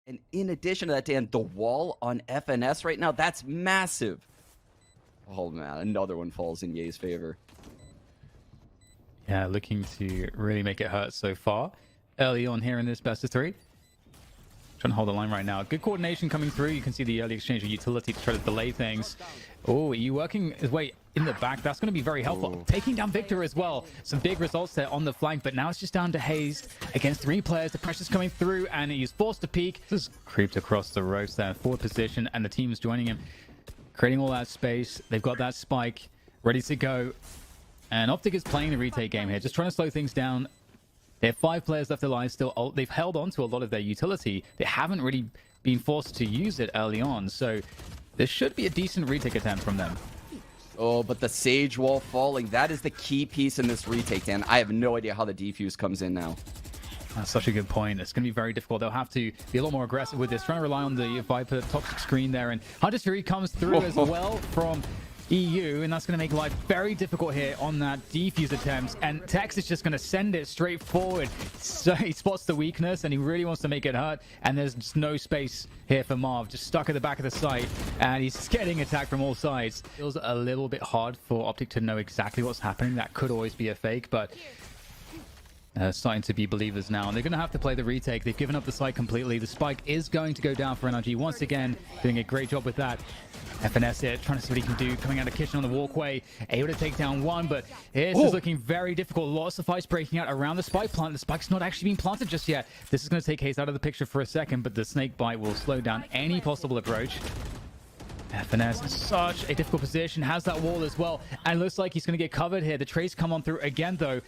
And in addition to that, Dan, the wall on FNS right now, that's massive. Oh, man, another one falls in Ye's favor. Yeah, looking to really make it hurt so far. Early on here in this best of three. Trying to hold the line right now. Good coordination coming through. You can see the early exchange of utility to try to delay things. Oh, you working his way in the back. That's going to be very helpful. Ooh. Taking down Victor as well. Some big results there on the flank, but now it's just down to Hazed against 3 players. The pressure's coming through, and he's forced to peek. Just creeped across the ropes there, forward position, and the team's joining him, creating all that space. They've got that spike ready to go. And OpTic is playing the retake game here, just trying to slow things down. They have 5 players left alive still. They've held on to a lot of their utility. They haven't really been forced to use it early on, so there should be a decent retake attempt from them. Oh, but the Sage Wall falling, that is the key piece in this retake, Dan. I have no idea how the defuse comes in now. That's such a good point. It's going to be very difficult. They'll have to be a lot more aggressive with this, trying to rely on the Viper top screen there. And Hunter's Fury comes through as well from EU, and that's going to make life very difficult here on that defuse attempt. And Tex is just going to send it straight forward. So he spots the weakness, and he really wants to make it hurt. And there's just no space here for Marv, just stuck at the back of the site, and he's getting attacked from all sides. It feels a little bit hard for OpTic to know exactly what's happening. That could always be a fake, but starting to be believers now, and they're going to have to play the retake. They've given up the site completely. The spike is going to go down for NRG once again, doing a great job with that. FNS here, trying to see what he can do, coming out of kitchen on the walkway, able to take down one, but this is looking very difficult. Lots of fights breaking out around the spike plant. The spike's not actually being planted just yet. This is going to take Hayes out of the picture for a second, but the snake bite will slow down any possible approach. FNS in such a difficult position, has that wall as well, and looks like he's going to get covered here. The trace come on through again, though.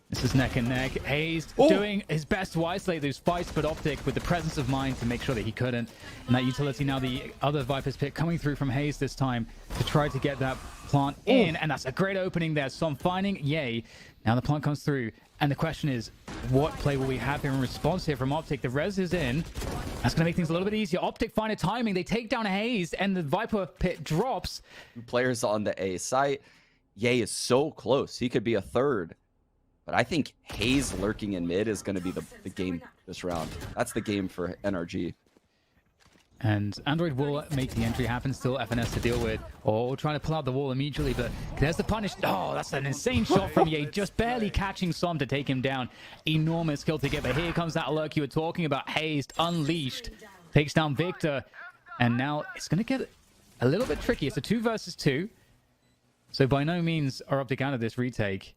This is neck and neck. Hayes doing his best to isolate those fights, but OpTic with the presence of mind to make sure that he couldn't. And that utility now, the other Viper's pick coming through from Hayes this time to try to get that plant in. And that's a great opening there. So I'm finding Yay. Now the plant comes through. And the question is, what play will we have here in response here from OpTic? The res is in. That's going to make things a little bit easier. OpTic find a timing. They take down Hayes, and the Viper pit drops. 2 players on the A site. Yay is so close. He could be a third. But I think Hayes lurking in mid is going to be the game this round. That's the game for NRG. And Android will make the entry happen. Still FNS to deal with. Oh, trying to pull out the wall immediately, but there's the punish. Oh, that's an insane shot from Ye. Just barely catching Som to take him down. Enormous kill to get. But here comes that lurk you were talking about. Hayes unleashed. Takes down Victor. And now it's going to get a little bit tricky. It's a 2 versus 2. So by no means are OpTic out of this retake.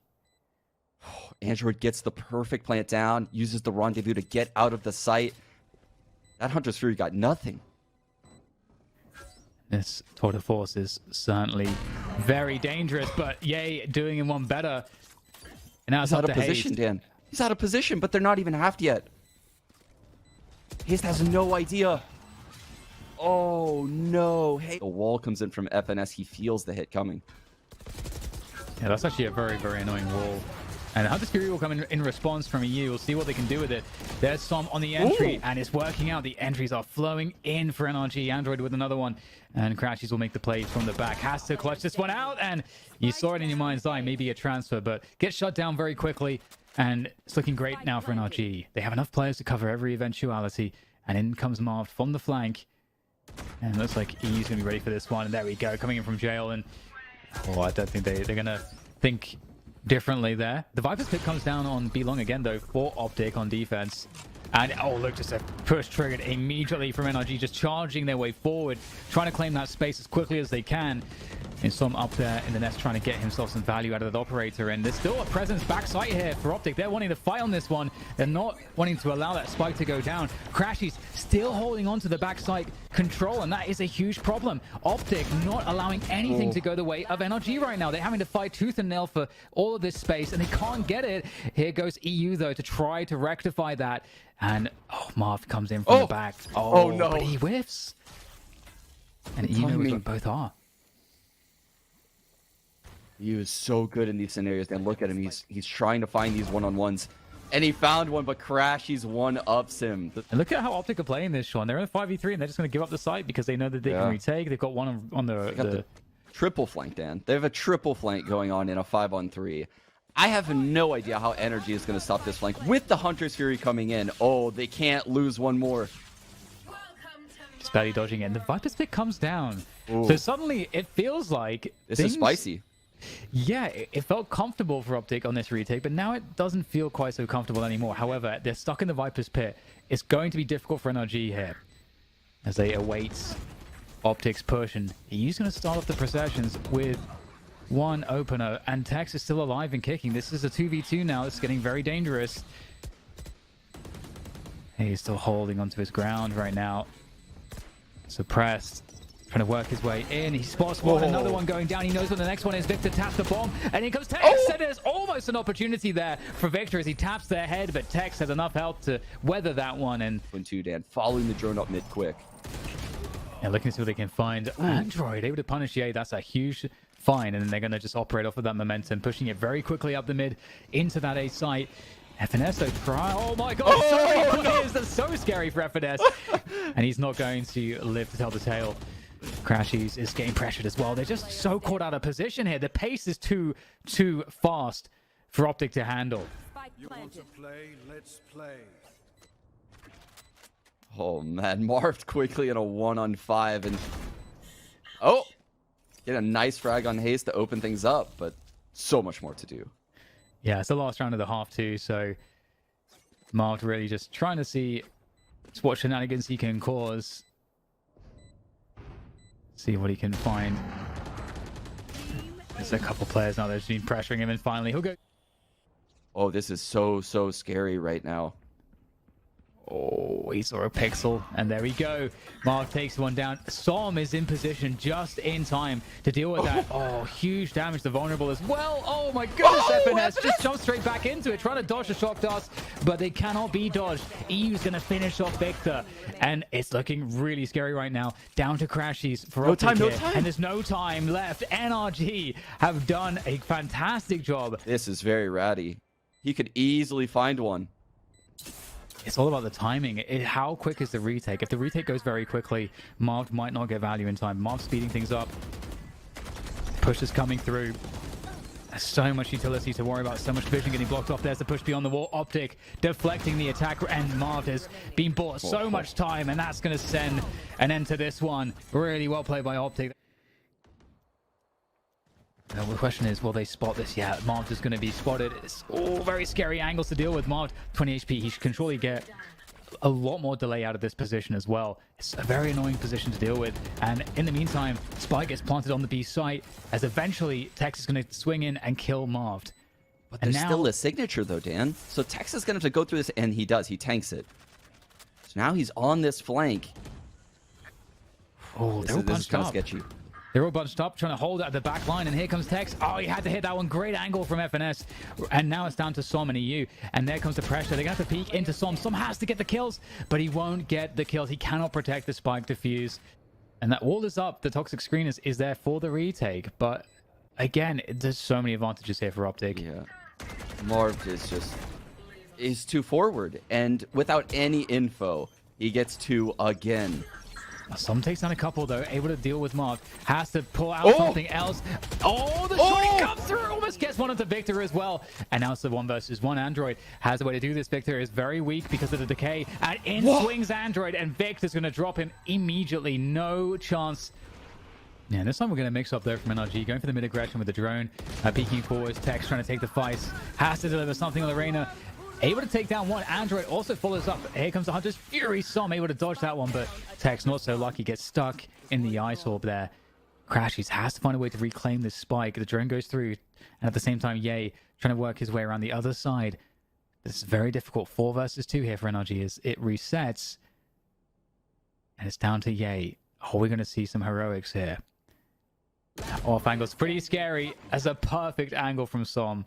Android gets the perfect plant down, uses the rendezvous to get out of the site. That Hunter's Fury got nothing. This tour de force is certainly very dangerous, but Yay doing him one better. And now it's out up of to position, Hayes. Dan. He's out of position, but they're not even halved yet. Hayes has no idea. Oh no. Hey, the wall comes in from FNS. He feels the hit coming. Yeah, that's actually a very, very annoying wall. And Hunter's Fury will come in response from EU. We'll see what they can do with it. There's Som on the entry, and it's working out. The entries are flowing in for NRG. Android with another one. And Crashies will make the play from the back. Has to clutch this one out, and you saw it in your mind's eye. Maybe a transfer, but gets shut down very quickly. And it's looking great now for NRG. They have enough players to cover every eventuality. And in comes Marv from the flank. And it looks like EU's going to be ready for this one. And there we go, coming in from jail. And oh, I don't think they're going to think differently there. The Viper's pick comes down on B long again, though, for OpTic on defense. And oh, look, just a push triggered immediately from NRG, just charging their way forward, trying to claim that space as quickly as they can. And Som up there in the nest trying to get himself some value out of that operator. And there's still a presence backside here for OpTic. They're wanting to fight on this one. They're not wanting to allow that spike to go down. Crashies still holding on to the backside control, and that is a huge problem. OpTic not allowing anything to go the way of NRG right now. They're having to fight tooth and nail for all of this space, and they can't get it. Here goes EU, though, to try to rectify that. And oh, Marv comes in from the back. Oh no, but he whiffs. And you know where both are. He is so good in these scenarios, and look at him. He's trying to find these one-on-ones. And he found one, but Crashies one-ups him. And look at how OpTic are playing this, Sean. They're in a 5v3, and they're just going to give up the site because they know that they can retake. They've got one on the triple flank, Dan. They have a triple flank going on in a 5-on-3. I have no idea how NRG is going to stop this flank with the Hunter's Fury coming in. Oh, they can't lose one more. Just barely dodging it. And the Viper's Pit comes down. Ooh. So suddenly it feels like This is spicy. Yeah, it felt comfortable for OpTic on this retake, but now it doesn't feel quite so comfortable anymore. However, they're stuck in the Viper's Pit. It's going to be difficult for NRG here as they await OpTic's push, and he's going to start off the processions with one opener, and Tex is still alive and kicking. This is a 2v2 now. It's getting very dangerous. He's still holding onto his ground right now. Suppressed. Trying to work his way in. He spots one, another one going down. He knows what the next one is. Victor taps the bomb, and here comes Tex. And there's almost an opportunity there for Victor as he taps their head, but Tex has enough health to weather that one. And 1-2, Dan, following the drone up mid quick. Yeah, looking to see what they can find. Android able to punish Ye. That's a huge find, and then they're going to just operate off of that momentum, pushing it very quickly up the mid into that A site. FNS though try. Oh my god, sorry, players. That's so scary for FNS. And he's not going to live to tell the tale. Crashies is getting pressured as well. They're just so caught out of position here. The pace is too fast for OpTic to handle. You want to play? Let's play. Oh man, Marved quickly in a 1-on-5, and oh, get a nice frag on Haste to open things up, but so much more to do. Yeah, it's the last round of the half too, so Marved really just trying to see what shenanigans he can cause. See what he can find. There's a couple players now that's been pressuring him, and finally he'll go. Oh, this is so scary right now. Oh, he saw a pixel, and there we go. Mark takes one down. Som is in position just in time to deal with that. Oh, huge damage to Vulnerable as well. Oh my goodness, FNS just jumped straight back into it, trying to dodge the shock darts, but they cannot be dodged. EU's going to finish off Victor, and it's looking really scary right now. Down to Crashies for No OpTic time, no here, time. and there's no time left. NRG have done a fantastic job. This is very ratty. He could easily find one. It's all about the timing. How quick is the retake? If the retake goes very quickly, Marv might not get value in time. Marv speeding things up. Push is coming through. There's so much utility to worry about. So much vision getting blocked off. There's the push beyond the wall. OpTic deflecting the attack. And Marv has been bought so much time. And that's going to send an end to this one. Really well played by OpTic. Now, the question is, will they spot this? Yeah, Marv is going to be spotted. It's all very scary angles to deal with. Marv, 20 HP. He can surely get a lot more delay out of this position as well. It's a very annoying position to deal with. And in the meantime, Spike gets planted on the B site as eventually Tex is going to swing in and kill Marv. But there's still a signature though, Dan. So Tex is going to have to go through this, and he does. He tanks it. So now he's on this flank. Oh, they're all this is bunched kind of up. sketchy. They're all bunched up, trying to hold at the back line, and here comes Tex. Oh, he had to hit that one. Great angle from FNS. And now it's down to Som and EU. And there comes the pressure. They're going to have to peek into Som. Som has to get the kills, but he won't get the kills. He cannot protect the spike defuse. And that wall is up. The toxic screen is there for the retake. But again, there's so many advantages here for OpTic. Yeah. Marv is too forward, and without any info, he gets two again. Some takes down a couple though, able to deal with Marv. Has to pull out something else. Oh, the shot comes through, almost gets one onto Victor as well. And now it's the 1 versus 1. Android has a way to do this. Victor is very weak because of the decay. And in swings Android, and Victor's going to drop him immediately. No chance. Yeah, this time we're going to mix up there from NRG, going for the mid aggression with the drone. Peeking forwards, Tex trying to take the fight. Has to deliver something on the arena. Able to take down one. Android also follows up. Here comes the Hunter's Fury. Som able to dodge that one, but Tex not so lucky. Gets stuck in the ice orb there. Crashies has to find a way to reclaim this spike. The drone goes through, and at the same time, Ye trying to work his way around the other side. This is very difficult. 4 versus 2 here for NRG as it resets. And it's down to Ye. Oh, we're going to see some heroics here. Off angle's pretty scary as a perfect angle from Som.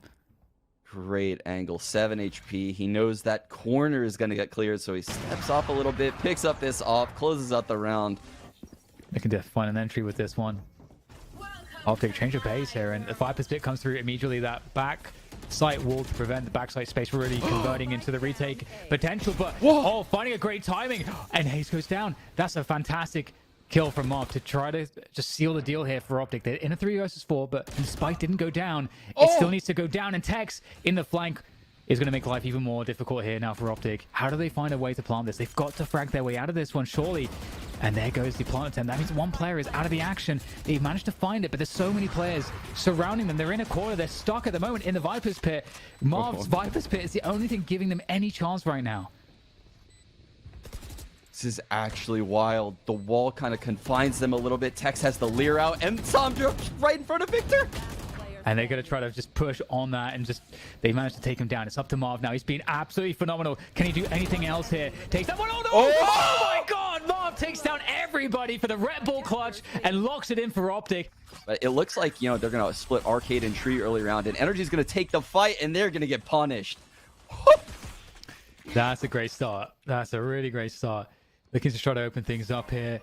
Great angle, 7 HP. He knows that corner is going to get cleared, so he steps off a little bit, picks up this off, closes out the round. They can find an entry with this one. OpTic change of pace here, and the Viper's Pit comes through immediately. That back site wall to prevent the backside space really converting into the retake potential. But oh, finding a great timing, and Haze goes down. That's a fantastic kill from Marv to try to just seal the deal here for OpTic. They're in a 3 versus 4, but the spike didn't go down. It still needs to go down, and Tex in the flank is going to make life even more difficult here now for OpTic. How do they find a way to plant this? They've got to frag their way out of this one, surely. And there goes the plant attempt. That means one player is out of the action. They've managed to find it, but there's so many players surrounding them. They're in a corner. They're stuck at the moment in the Viper's Pit. Marv's Viper's Pit is the only thing giving them any chance right now. This is actually wild. The wall kind of confines them a little bit. Tex has the Leer out, and Sam drops right in front of Victor. And they're going to try to just push on that, and just they managed to take him down. It's up to Marv now. He's been absolutely phenomenal. Can he do anything else here? Takes that one. Oh, no! Oh my God! Marv takes down everybody for the Red Bull clutch and locks it in for OpTic. But it looks like, you know, they're going to split Arcade and Tree early round, and NRG is going to take the fight, and they're going to get punished. That's a great start. That's a really great start. Looking to try to open things up here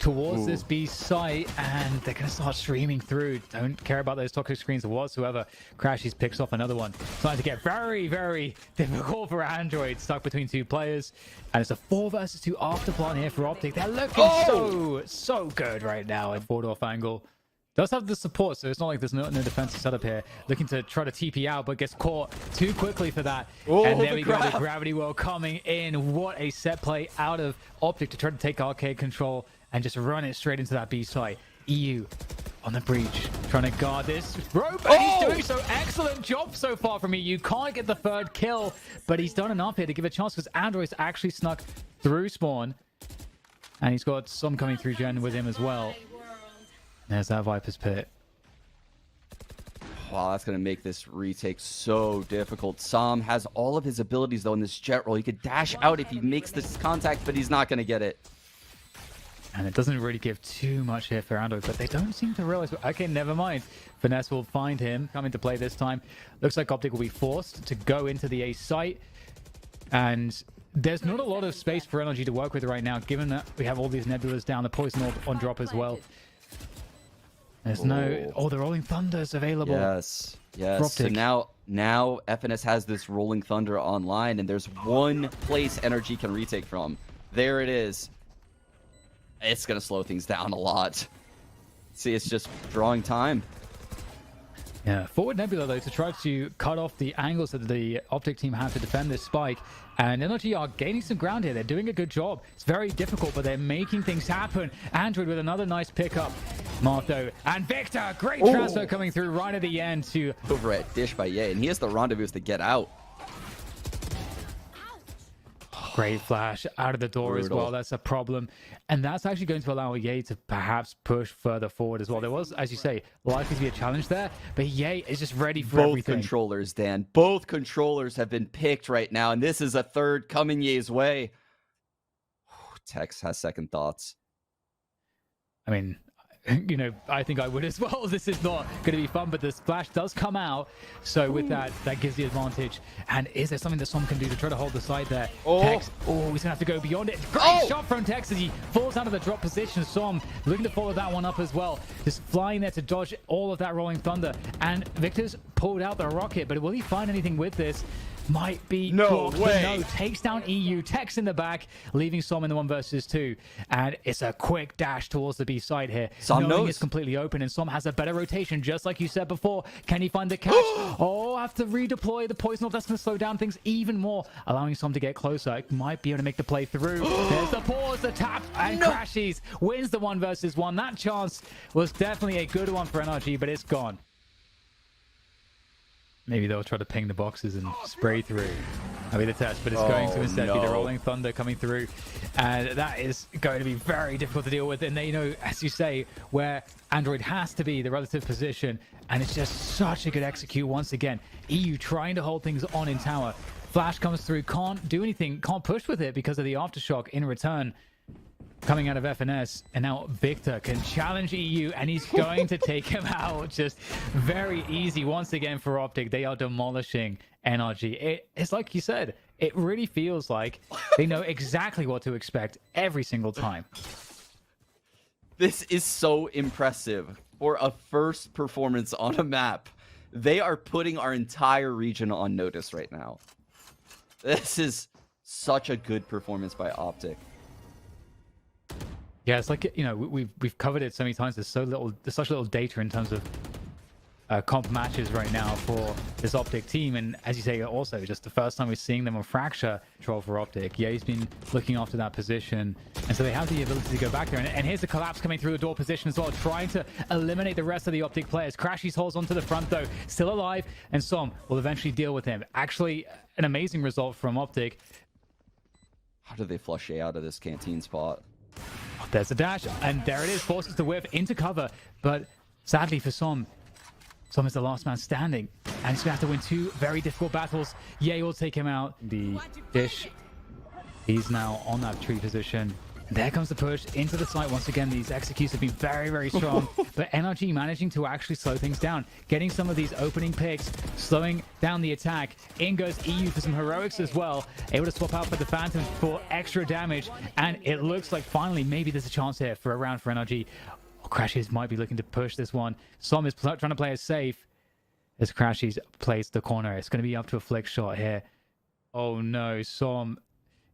towards this B site, and they're going to start streaming through. Don't care about those toxic screens whatsoever. Crashies picks off another one. Starting to get very, very difficult for Android, stuck between two players. And it's a 4 versus 2 after plant here for OpTic. They're looking so good right now in forward off angle. Does have the support, so it's not like there's no defensive setup here. Looking to try to TP out, but gets caught too quickly for that. And there we go, the gravity well coming in. What a set play out of OpTic to try to take arcade control and just run it straight into that B site. EU on the breach, trying to guard this rope, and he's doing so. Excellent job so far from EU. Can't get the 3rd kill, but he's done enough here to give a chance because Android's actually snuck through spawn. And he's got some coming through gen with him as well. There's that Viper's Pit. Wow, that's going to make this retake so difficult. Sam has all of his abilities, though, in this jet roll. He could dash out if he makes this contact, but he's not going to get it. And it doesn't really give too much here for Android, but they don't seem to realize. Okay, never mind. Finesse will find him. Come into play this time. Looks like OpTic will be forced to go into the A site. And there's not a lot of space for NRG to work with right now, given that we have all these nebulas down, the poison orb on drop as well. There's no... Oh, the Rolling Thunder's available. Yes. So now FNS has this Rolling Thunder online, and there's one place NRG can retake from. There it is. It's going to slow things down a lot. See, it's just drawing time. Yeah, forward Nebula, though, to try to cut off the angles that the OpTic team have to defend this spike. And NRG are gaining some ground here. They're doing a good job. It's very difficult, but they're making things happen. Android with another nice pickup. Martho and Victor. Great transfer coming through right at the end to... Over at Dish by Ye, and he has the rendezvous to get out. Great flash out of the door as well. That's a problem. And that's actually going to allow Ye to perhaps push further forward as well. There was, as you say, likely to be a challenge there, but Ye is just ready for everything. Both controllers, Dan. Both controllers have been picked right now, and this is a 3rd coming Ye's way. Tex has second thoughts. I mean, you know, I think I would as well. This is not going to be fun, but the splash does come out. So with that gives the advantage. And is there something that Som can do to try to hold the side there? Tex, he's going to have to go beyond it. Great shot from Tex as he falls out of the drop position. Som looking to follow that one up as well. Just flying there to dodge all of that Rolling Thunder. And Victor's pulled out the rocket, but will he find anything with this? Might be blocked, but no, takes down EU, Tex in the back, leaving Som in the 1 versus 2. And it's a quick dash towards the B side here. Som knows it's completely open, and Som has a better rotation, just like you said before. Can he find the catch? Have to redeploy the poison orb. That's going to slow down things even more, allowing Som to get closer. It might be able to make the play through. There's the pause, the tap, and Crashies wins the 1 versus 1. That chance was definitely a good one for NRG, but it's gone. Maybe they'll try to ping the boxes and spray through. That'll be the test, but it's going to instead be the Rolling Thunder coming through. And that is going to be very difficult to deal with. And they know, as you say, where Android has to be, the relative position. And it's just such a good execute once again. EU trying to hold things on in tower. Flash comes through, can't do anything, can't push with it because of the aftershock in return. Coming out of FNS, and now Victor can challenge EU, and he's going to take him out. Just very easy once again for OpTic. They are demolishing NRG. It's like you said, it really feels like they know exactly what to expect every single time. This is so impressive for a first performance on a map. They are putting our entire region on notice right now. This is such a good performance by OpTic. Yeah, it's like, you know, we've covered it so many times. There's such little data in terms of comp matches right now for this OpTic team. And as you say, also just the first time we're seeing them on Fracture control for OpTic. Yeah, he's been looking after that position. And so they have the ability to go back there. And here's the collapse coming through the door position as well, trying to eliminate the rest of the OpTic players. Crashies holds onto the front though, still alive, and Som will eventually deal with him. Actually, an amazing result from OpTic. How do they flush A out of this canteen spot? There's a dash, and there it is, forces the whiff into cover. But sadly for Som is the last man standing, and he's gonna have to win 2 very difficult battles. Ye will take him out. The dish, he's now on that tree position. There comes the push into the site once again. These executes have been very, very strong, but NRG managing to actually slow things down, getting some of these opening picks, slowing down the attack. In goes EU for some heroics as well, able to swap out for the Phantom for extra damage, and it looks like finally maybe there's a chance here for a round for NRG. Crashies might be looking to push this one. Som is trying to play it safe as Crashies plays the corner. It's going to be up to a flick shot here. Oh no, Som.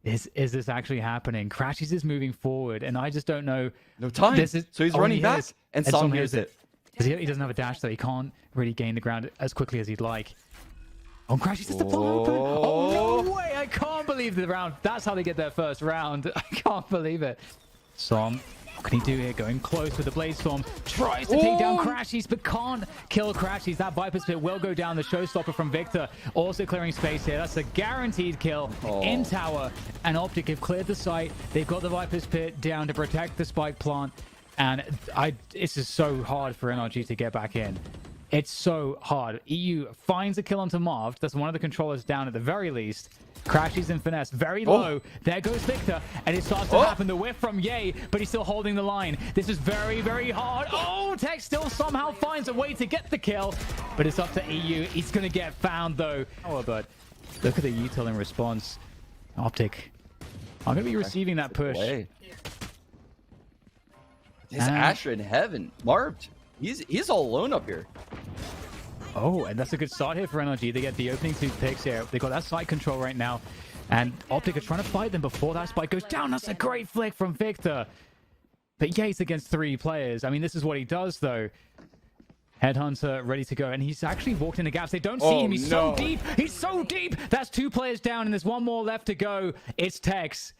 Is this actually happening? Crashies is moving forward, and I just don't know. No time. So he's running back, and Som hears it. He doesn't have a dash, so he can't really gain the ground as quickly as he'd like. Oh, Crashies is the far open. Oh, no way. I can't believe the round. That's how they get their first round. I can't believe it. Som, what can he do here? Going close with the Blaze Storm. Tries to take down Crashies, but can't kill Crashies. That Viper's Pit will go down. The showstopper from Victor. Also clearing space here. That's a guaranteed kill in tower. And OpTic have cleared the site. They've got the Viper's Pit down to protect the spike plant. And it's just so hard for NRG to get back in. It's so hard. EU finds a kill onto Marv. That's one of the controllers down at the very least. Crashies in finesse, very low. There goes Victor, and it starts to happen. The whiff from Ye, but he's still holding the line. This is very, very hard. Oh, Tech still somehow finds a way to get the kill, but it's up to EU. He's going to get found, though. Oh, but look at the util in response. OpTic, I'm going to be receiving that push. Is Asher in heaven? Marv, he's all alone up here. Oh, and that's a good start here for NRG. They get the opening 2 picks here. They got that side control right now. And OpTic are trying to fight them before that spike goes down. That's a great flick from Victor. But Yates against 3 players. I mean, this is what he does, though. Headhunter ready to go. And he's actually walked in the gaps. They don't see him. He's so deep. He's so deep. That's 2 players down, and there's 1 more left to go. It's Tex.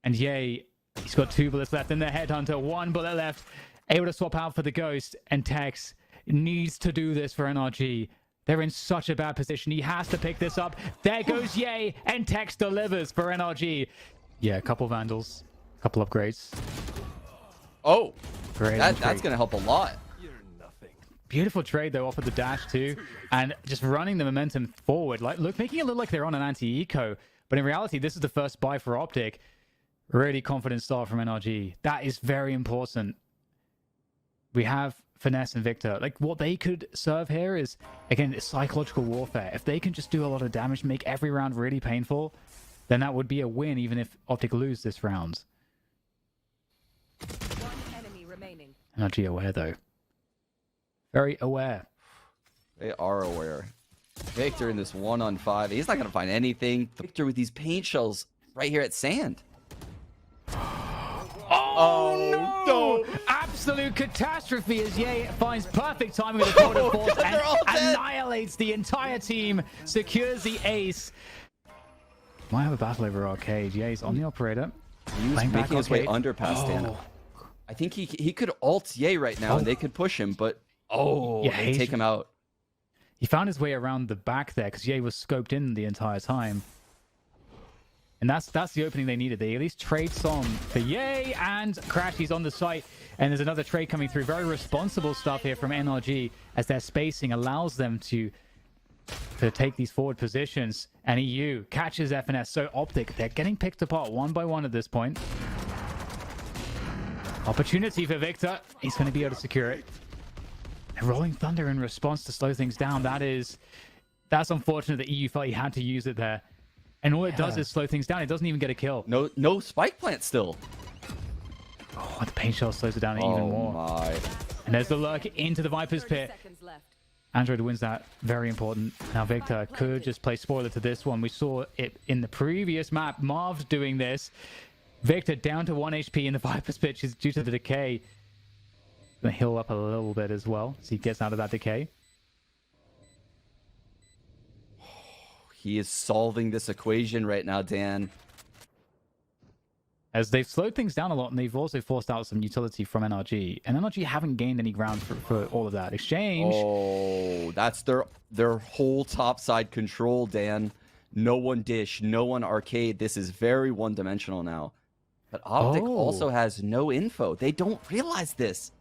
And Ye, he's got 2 bullets left in the Headhunter. 1 bullet left. Able to swap out for the Ghost. And Tex needs to do this for NRG. They're in such a bad position. He has to pick this up. There goes Ye, and Tex delivers for NRG. Yeah, a couple Vandals, a couple upgrades. Oh, great. That's going to help a lot. You're nothing. Beautiful trade, though, off of the dash, too. And just running the momentum forward. Like, look, making it look like they're on an anti-eco. But in reality, this is the first buy for OpTic. Really confident start from NRG. That is very important. We have Finesse and Victor. Like, what they could serve here is, again, it's psychological warfare. If they can just do a lot of damage, make every round really painful, then that would be a win, even if OpTic lose this round. 1 enemy remaining. NRG aware, though. Very aware. They are aware. Victor in this 1-on-5. He's not going to find anything. Victor with these paint shells right here at sand. Oh, no! Absolute catastrophe as Ye finds perfect timing with the Golden Force and annihilates the entire team, secures the ace. Might have a battle over Arcade. Ye's on the operator. He was making his way under past Dano. I think he could ult Ye right now and they could push him, but they take him out. He found his way around the back there because Ye was scoped in the entire time. And that's the opening they needed. They at least trade Som for Ye, and Crashies on the site. And there's another trade coming through. Very responsible stuff here from NRG as their spacing allows them to take these forward positions. And EU catches FNS. So OpTic, they're getting picked apart 1 by 1 at this point. Opportunity for Victor. He's going to be able to secure it. And Rolling Thunder in response to slow things down. That's unfortunate that EU felt he had to use it there. And all it does is slow things down. It doesn't even get a kill. No spike plant still. Oh, the paint shell slows it down even more. Oh my. And there's the lurk into the Viper's Pit. Android wins that. Very important. Now Victor could just play spoiler to this one. We saw it in the previous map. Marv's doing this. Victor down to 1 HP in the Viper's Pit is due to the decay. Gonna heal up a little bit as well as he gets out of that decay. He is solving this equation right now, Dan. As they've slowed things down a lot, and they've also forced out some utility from NRG. And NRG haven't gained any ground for all of that. Exchange. Oh, that's their whole top side control, Dan. No one dish, no one arcade. This is very one-dimensional now. But OpTic also has no info. They don't realize this.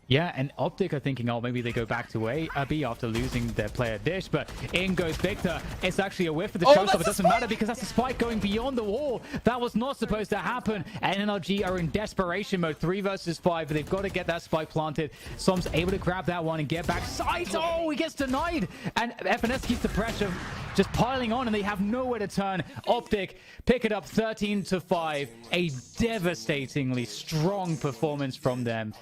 Yeah, and OpTic are thinking, oh, maybe they go back to B after losing their player Dish, but in goes Victor. It's actually a whiff for the showstopper. It doesn't matter because that's a spike going beyond the wall. That was not supposed to happen. And NRG are in desperation mode, 3 versus 5. They've got to get that spike planted. Som's able to grab that one and get back. Sight! Oh, he gets denied. And FNS keeps the pressure just piling on, and they have nowhere to turn. OpTic pick it up 13-5. A devastatingly strong performance from them.